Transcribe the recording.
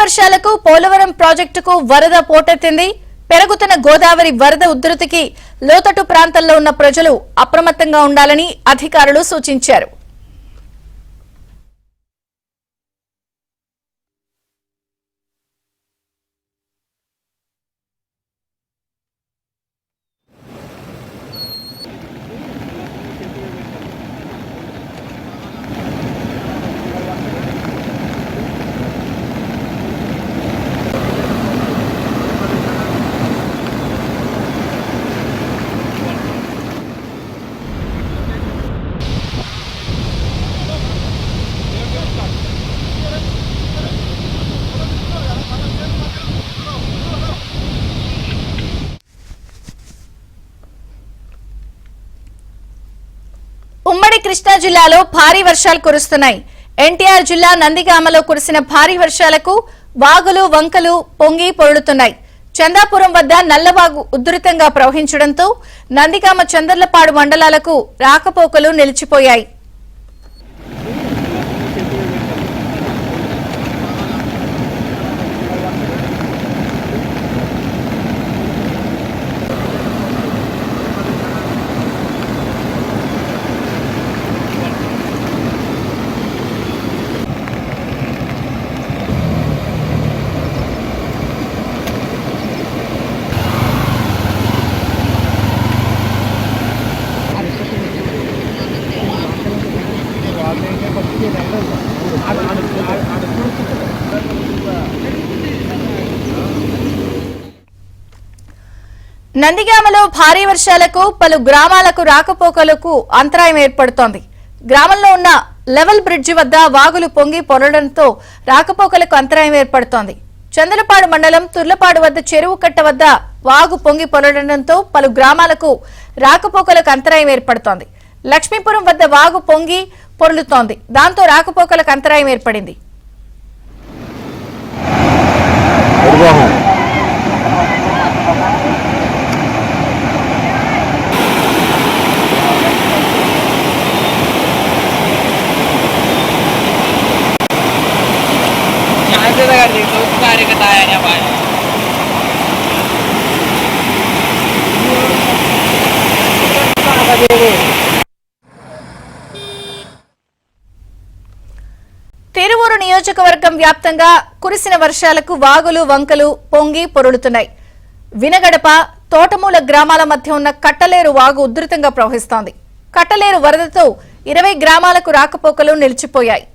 వర్షాలకు పోలవరం ప్రాజెక్టుకు వరద పోటెత్తింది. పెరుగుతున్న గోదావరి వరద ఉధృతికి లోతట్టు ప్రాంతాల్లో ఉన్న ప్రజలు అప్రమత్తంగా ఉండాలని అధికారులు సూచించారు. ఉమ్మడి కృష్ణా జిల్లాలో భారీ వర్షాలు కురుస్తున్నాయి. ఎన్టీఆర్ జిల్లా నందిగామలో కురిసిన భారీ వర్షాలకు వాగులు వంకలు పొంగి పొర్లుతున్నాయి. చందాపురం వద్ద నల్లవాగు ఉధృతంగా ప్రవహించడంతో నందిగామ చందర్లపాడు మండలాలకు రాకపోకలు నిలిచిపోయాయి. నందిగామలో భారీ వర్షాలకు పలు గ్రామాలకు రాకపోకలకు అంతరాయం ఏర్పడుతోంది. గ్రామంలో ఉన్న లెవెల్ బ్రిడ్జి వద్ద వాగులు పొంగి పొరడంతో రాకపోకలకు అంతరాయం ఏర్పడుతోంది. చందలపాడు మండలం తుర్లపాడు వద్ద చెరువు కట్ట వద్ద వాగు పొంగి పొరడంతో పలు గ్రామాలకు రాకపోకలకు అంతరాయం ఏర్పడుతోంది. లక్ష్మీపురం వద్ద వాగు పొంగి పొర్లుతోంది. దాంతో రాకపోకలకు అంతరాయం ఏర్పడింది. తిరువూరు నియోజకవర్గం వ్యాప్తంగా కురిసిన వర్షాలకు వాగులు వంకలు పొంగి పొరులుతున్నాయి. వినగడప తోటమూల గ్రామాల మధ్య ఉన్న కట్టలేరు వాగు ఉధృతంగా ప్రవహిస్తోంది. కట్టలేరు వరదతో 20 గ్రామాలకు రాకపోకలు నిలిచిపోయాయి.